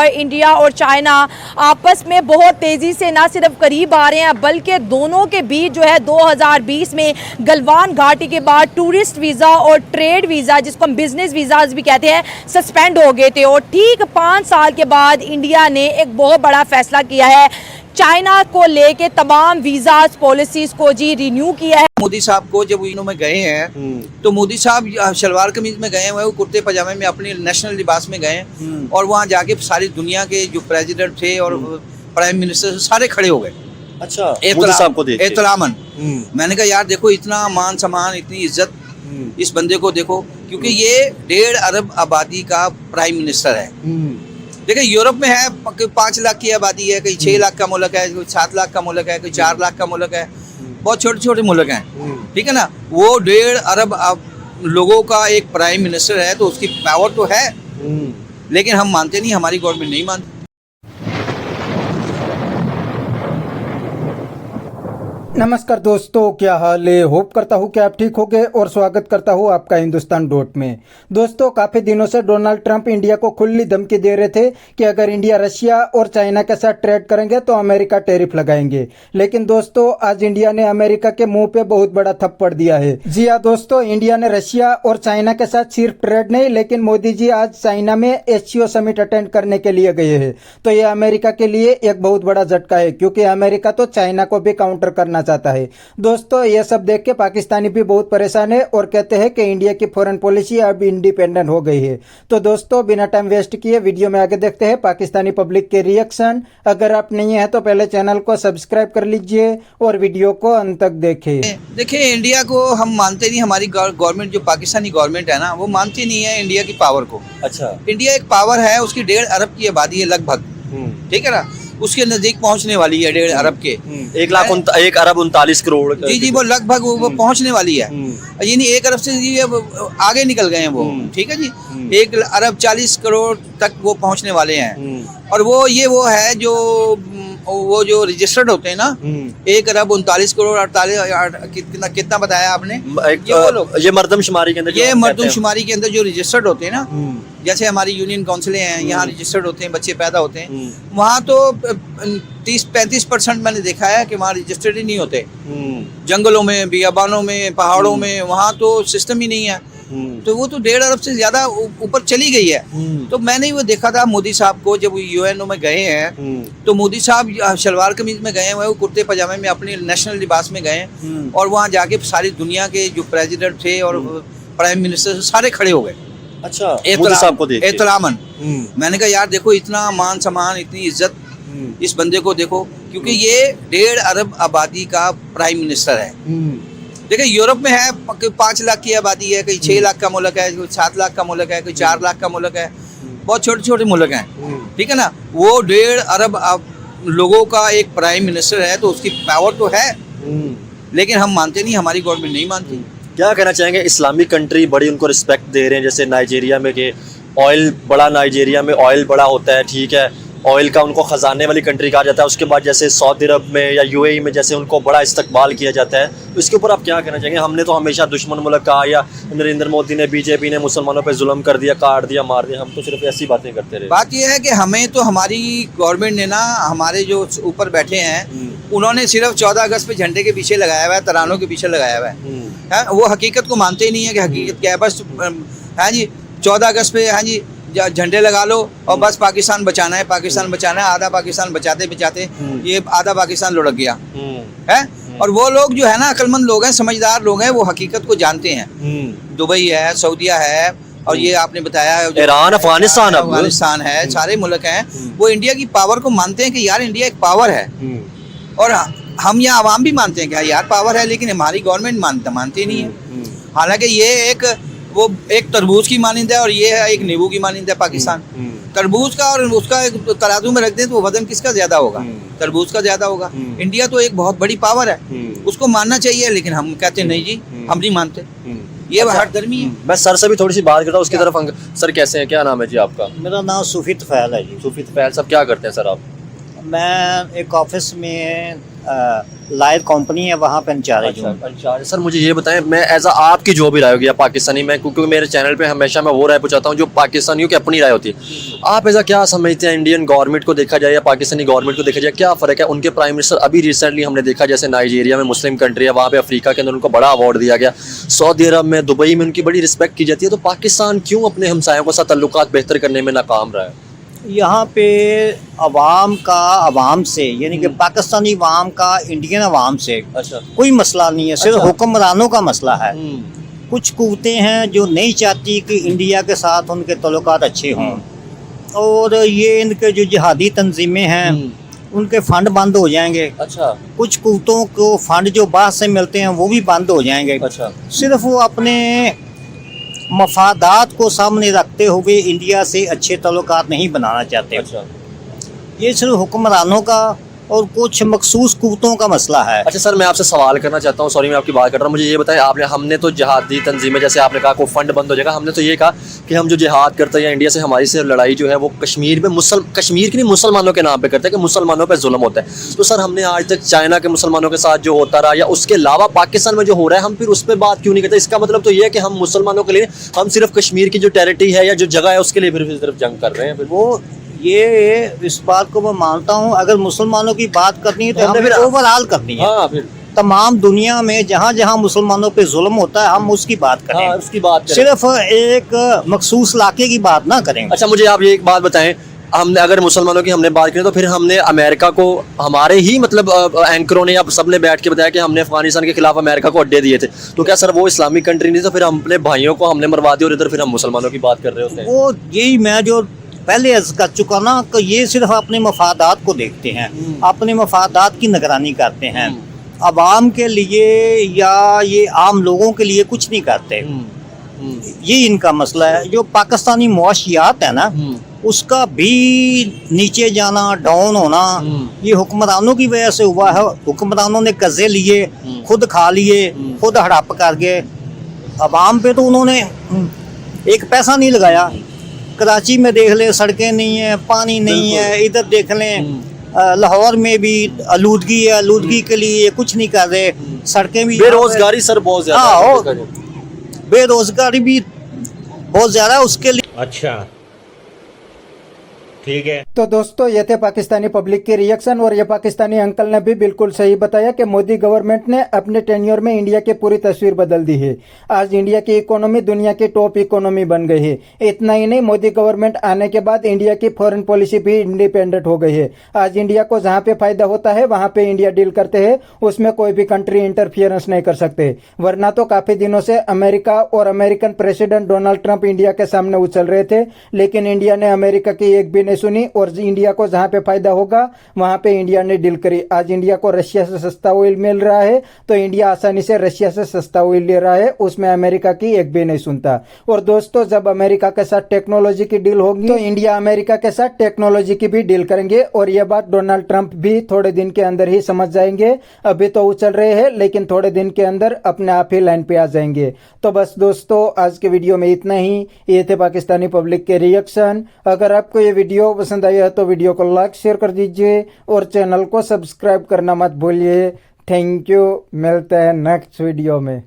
India और China आपस में बहुत तेज़ी से ना सिर्फ करीब आ रहे हैं बल्कि दोनों के बीच जो है 2020 में गलवान घाटी के बाद टूरिस्ट वीज़ा और ट्रेड वीज़ा जिसको हम बिजनेस वीज़ाज भी कहते हैं सस्पेंड हो गए थे और ठीक 5 साल के बाद इंडिया ने एक बहुत बड़ा फैसला किया है, चाइना को लेके तमाम वीज़ाज पॉलिसीज़ को जी रिन्यू किया है। मोदी साहब को जब इन्हों में गए हैं तो मोदी साहब शलवार कमीज में गए हुए, वो कुर्ते पजामे में अपने नेशनल लिबास में गए और वहाँ जाके सारी दुनिया के जो प्रेसिडेंट थे और प्राइम मिनिस्टर सारे खड़े हो गए। अच्छा, मोदी साहब को देख के एहतरामन। मैंने कहा यार देखो इतना मान सम्मान इतनी इज्जत इस बंदे को देखो, क्योंकि ये 1.5 अरब आबादी का प्राइम मिनिस्टर है। देखिए यूरोप में है 5 लाख की आबादी है, कहीं 6 लाख का मुल्क है, कोई 7 लाख का मुल्क है, कोई 4 लाख का मुल्क है, बहुत छोटे छोटे मुल्क हैं, ठीक है ना। वो 1.5 अरब लोगों का एक प्राइम मिनिस्टर है तो उसकी पावर तो है, लेकिन हम मानते नहीं, हमारी गवर्नमेंट नहीं मानती। नमस्कार दोस्तों, क्या हाल है। होप करता हूँ कि आप ठीक होंगे और स्वागत करता हूँ आपका हिंदुस्तान डॉट में। दोस्तों, काफ़ी दिनों से डोनाल्ड ट्रंप इंडिया को खुली धमकी दे रहे थे कि अगर इंडिया रशिया और चाइना के साथ ट्रेड करेंगे तो अमेरिका टैरिफ लगाएंगे। लेकिन दोस्तों, आज इंडिया ने अमेरिका के मुंह पे बहुत बड़ा थप्पड़ दिया है। जी हाँ दोस्तों, इंडिया ने रशिया और चाइना के साथ सिर्फ ट्रेड नहीं, लेकिन मोदी जी आज चाइना में एससीओ समिट अटेंड करने के लिए गए हैं। तो ये अमेरिका के लिए एक बहुत बड़ा झटका है, क्योंकि अमेरिका तो चाइना को भी काउंटर करना चाहता है। दोस्तों, ये सब देख के पाकिस्तानी भी बहुत परेशान है और कहते हैं कि इंडिया की फॉरेन पॉलिसी अब इंडिपेंडेंट हो गई है। तो दोस्तों, बिना टाइम वेस्ट किए वीडियो में आगे देखते हैं पाकिस्तानी पब्लिक के रिएक्शन। अगर आप नहीं है तो पहले चैनल को सब्सक्राइब कर लीजिए और वीडियो को अंत तक देखें। देखिए, इंडिया को हम मानते नहीं, हमारी गवर्नमेंट जो पाकिस्तानी गवर्नमेंट है ना, वो मानती नहीं है इंडिया की पावर को। अच्छा, इंडिया एक पावर है, उसकी 1.5 अरब की आबादी है लगभग, ठीक है ना, उसके नजदीक पहुंचने वाली है 1.5 अरब के 1 अरब 39 करोड़। जी, वो लगभग वो पहुंचने वाली है, यानी 1 अरब से ये आगे निकल गए हैं वो, ठीक है जी। 1 अरब 40 करोड़ तक वो पहुंचने वाले हैं। और वो है जो रजिस्टर्ड होते हैं ना, 1 अरब 39 करोड़ 48 कितना बताया आपने, ये मर्दमशुमारी के अंदर, ये मर्दमशुमारी के अंदर जो रजिस्टर्ड होते हैं ना, जैसे हमारी यूनियन काउंसिलें हैं, यहाँ रजिस्टर्ड होते हैं, बच्चे पैदा होते हैं, वहाँ तो 30-35% मैंने देखा है कि वहाँ रजिस्टर्ड ही नहीं होते। जंगलों में, बियाबानों में, पहाड़ों में, वहाँ तो सिस्टम ही नहीं है। तो वो तो 1.5 अरब से ज्यादा ऊपर चली गई है। तो मैंने वो देखा था मोदी साहब को जब यूएनओ में गए हैं, तो मोदी साहब शलवार कमीज में गए हुए, वो कुर्ते पजामे में अपने नेशनल लिबास में गए और वहाँ जाके सारी दुनिया के जो प्रेसिडेंट थे और प्राइम मिनिस्टर सारे खड़े हो गए। अच्छा, मोदी साहब को देख के एहतरामन। मैंने कहा यार देखो इतना मान सम्मान इतनी इज्जत इस बंदे को देखो, क्योंकि ये 1.5 अरब आबादी का प्राइम मिनिस्टर है। देखिए यूरोप में है 5 लाख की आबादी है, कहीं 6 लाख का मुल्क है, कोई 7 लाख का मुल्क है, कोई 4 लाख का मुल्क है, बहुत छोटे छोटे मुल्क हैं, ठीक है ना। वो 1.5 अरब लोगों का एक प्राइम मिनिस्टर है तो उसकी पावर तो है, लेकिन हम मानते नहीं, हमारी गवर्नमेंट नहीं मानती। क्या कहना चाहेंगे, इस्लामिक कंट्री बड़ी उनको रिस्पेक्ट दे रहे हैं, जैसे नाइजीरिया में के ऑयल बड़ा, नाइजीरिया में ऑयल बड़ा होता है, ठीक है, ऑयल का उनको ख़जाने वाली कंट्री कहा जाता है। उसके बाद जैसे सऊदी अरब में या यूएई में जैसे उनको बड़ा इस्तकबाल किया जाता है, तो इसके ऊपर आप क्या कहना चाहेंगे। हमने तो हमेशा दुश्मन मुल्क कहा, या नरेंद्र मोदी ने, बीजेपी ने मुसलमानों पे जुल्म कर दिया, काट दिया, मार दिया, हम तो सिर्फ ऐसी बातें करते रहे। बात यह है कि हमें तो हमारी गवर्नमेंट ने ना, हमारे जो ऊपर बैठे हैं उन्होंने सिर्फ 14 अगस्त पे झंडे के पीछे लगाया हुआ है, तरानों के पीछे लगाया हुआ है। वो हकीकत को मानते ही नहीं है कि हकीकत क्या है। बस हाँ जी, 14 अगस्त पे हाँ जी झंडे लगा लो और बस पाकिस्तान बचाना है, पाकिस्तान बचाना है। आधा पाकिस्तान बचाते बचाते ये आधा पाकिस्तान लुढ़क गया है। और वो लोग जो है ना, अक्लमंद लोग हैं, समझदार लोग हैं, वो हकीकत को जानते हैं। दुबई है, सऊदीया है, और ये आपने बताया ईरान, अफगानिस्तान है, सारे मुल्क हैं, वो इंडिया की पावर को मानते हैं कि यार इंडिया एक पावर है। और हम यहाँ आवाम भी मानते हैं कि यार पावर है, लेकिन हमारी गवर्नमेंट मानती नहीं है। हालांकि ये एक तरबूज की मानिंद है और ये है एक नींबू की मानिंद है पाकिस्तान। तरबूज का और उसका एक तराजू में रख दें तो वजन किसका ज्यादा होगा? तरबूज का ज्यादा होगा। इंडिया तो एक बहुत बड़ी पावर है, उसको मानना चाहिए, लेकिन हम कहते नहीं जी, हम नहीं मानते। ये हर धर्मी है। मैं सर से भी थोड़ी सी बात करता हूँ उसकी तरफ। सर कैसे हैं, क्या नाम है जी आपका? मेरा नाम सूफी तफैल है जी। सूफी तफैल साहब, क्या करते हैं सर आप? मैं एक ऑफिस में लायर कंपनी है, वहाँ पे इंचार्ज हूँ। अच्छा सर, मुझे ये बताएं, मैं एज आपकी जो भी राय होगी या पाकिस्तानी, मैं क्योंकि मेरे चैनल पे हमेशा मैं वो राय पूछाता हूँ जो पाकिस्तानियों की अपनी राय होती है। आप ऐसा क्या समझते हैं, इंडियन गवर्नमेंट को देखा जाए या पाकिस्तानी गवर्नमेंट को देखा जाए, क्या फ़र्क है? उनके प्राइम मिनिस्टर अभी रिसेंटली हमने देखा, जैसे नाइजीरिया में मुस्लिम कंट्री है, वहाँ पे अफ्रीका के अंदर उनको बड़ा अवार्ड दिया गया। सऊदी अरब में, दुबई में उनकी बड़ी रिस्पेक्ट की जाती है। तो पाकिस्तान क्यों अपने हमसायों के साथ ताल्लुकात बेहतर करने में नाकाम रहा है? यहाँ पे अवाम से, यानी कि पाकिस्तानी अवाम का इंडियन अवाम से अच्छा। कोई मसला नहीं है, सिर्फ अच्छा। हुक्मरानों का मसला है। कुछ कुव्वतें हैं जो नहीं चाहती कि इंडिया के साथ उनके ताल्लुकात अच्छे हों, और ये इनके जो जिहादी तंजीमें हैं उनके फंड बंद हो जाएंगे। अच्छा। कुछ कुव्वतों को फंड जो बाहर से मिलते हैं वो भी बंद हो जाएंगे। अच्छा। सिर्फ वो अपने मफादात को सामने रखते हुए इंडिया से अच्छे ताल्लुकात नहीं बनाना चाहते। अच्छा। ये सिर्फ हुक्मरानों का और कुछ मखसूस कुव्वतों का मसला है। अच्छा सर, मैं आपसे सवाल करना चाहता हूँ, सॉरी मैं आपकी बात कर रहा हूँ, मुझे ये बताएं, आपने हमने तो जिहादी तंजीमें, जैसे आपने कहा को फंड बंद हो जाएगा, हमने तो ये कहा कि हम जो जिहाद करते हैं या इंडिया से हमारी से लड़ाई जो है वो कश्मीर में कश्मीर के नहीं मुसलमानों के नाम पे करते हैं कि मुसलमानों पर जुल्म होता है। तो सर हमने आज तक चाइना के मुसलमानों के साथ जो होता रहा या उसके अलावा पाकिस्तान में जो हो रहा है, हम फिर उस पर बात क्यों नहीं करते? इसका मतलब तो ये है कि हम मुसलमानों के लिए, हम सिर्फ कश्मीर की जो टेरिटरी है या जो जगह है उसके लिए फिर सिर्फ जंग कर रहे हैं। फिर वो ये इस बात को मैं मानता हूँ, अगर मुसलमानों की बात करनी है तो हमने हमें फिर ओवरऑल करनी है। हाँ, फिर तमाम दुनिया में जहाँ जहाँ मुसलमानों पे जुल्म होता है हम उसकी बात करें। हाँ, उसकी बात करें। सिर्फ एक मखसूस इलाके की बात ना करें। अच्छा, मुझे आप ये एक बात बताएं, हमने अगर मुसलमानों की हमने बात करें तो फिर हमने अमेरिका को, हमारे ही मतलब एंकरों ने या सबने बैठ के बताया कि हमने अफगानिस्तान के खिलाफ अमेरिका को अड्डे दिए थे। तो क्या सर वो इस्लामिक कंट्री नहीं? तो फिर हम अपने भाइयों को हमने मरवा दिया और इधर फिर हम मुसलमानों की बात कर रहे होते हैं। वो यही मैं जो पहले अर्ज कर चुका ना कि ये सिर्फ अपने मफादात को देखते हैं, अपने मफादात की निगरानी करते हैं, अवाम के लिए या ये आम लोगों के लिए कुछ नहीं करते। ये इनका मसला है। जो पाकिस्तानी मुआशियात है ना, उसका भी नीचे जाना, डाउन होना, ये हुक्मरानों की वजह से हुआ है। हुक्मरानों ने कर्जे लिए, खुद खा लिए, खुद हड़प करके। अवाम पे तो उन्होंने एक पैसा नहीं लगाया। कराची में देख ले, सड़कें नहीं है, पानी नहीं है। इधर देख लें, लाहौर में भी आलूदगी है, आलूदगी के लिए कुछ नहीं कर रहे। सड़कें भी, बेरोजगारी सर बहुत ज्यादा है। बेरोजगारी भी बहुत ज्यादा है उसके लिए। अच्छा, ठीक है। तो दोस्तों ये थे पाकिस्तानी पब्लिक के रिएक्शन, और ये पाकिस्तानी अंकल ने भी बिल्कुल सही बताया कि मोदी गवर्नमेंट ने अपने टेन्योर में इंडिया की पूरी तस्वीर बदल दी है। आज इंडिया की इकोनॉमी दुनिया की टॉप इकोनॉमी बन गई है। इतना ही नहीं, मोदी गवर्नमेंट आने के बाद इंडिया की फॉरेन पॉलिसी भी इंडिपेंडेंट हो गई है। आज इंडिया को जहाँ पे फायदा होता है वहाँ पे इंडिया डील करते हैं, उसमें कोई भी कंट्री इंटरफियरेंस नहीं कर सकते। वरना तो काफी दिनों से अमेरिका और American president Donald Trump India के सामने उछल रहे थे, लेकिन इंडिया ने अमेरिका की एक भी सुनी, और इंडिया को जहां पे फायदा होगा वहां पे इंडिया ने डील करी। आज इंडिया को रशिया से सस्ता ऑयल मिल रहा है तो इंडिया आसानी से रशिया से सस्ता ऑयल ले रहा है, उसमें अमेरिका की एक भी नहीं सुनता। और दोस्तों जब अमेरिका के साथ टेक्नोलॉजी की डील होगी तो इंडिया अमेरिका के साथ टेक्नोलॉजी की भी डील करेंगे, और यह बात डोनाल्ड ट्रंप भी थोड़े दिन के अंदर ही समझ जाएंगे। अभी तो उछल रहे हैं लेकिन थोड़े दिन के अंदर अपने आप ही लाइन पे आ जाएंगे। तो बस दोस्तों आज के वीडियो में इतना ही। ये थे पाकिस्तानी पब्लिक के रिएक्शन। अगर आपको ये वीडियो पसंद आई है तो वीडियो को लाइक शेयर कर दीजिए और चैनल को सब्सक्राइब करना मत भूलिए। थैंक यू, मिलते हैं नेक्स्ट वीडियो में।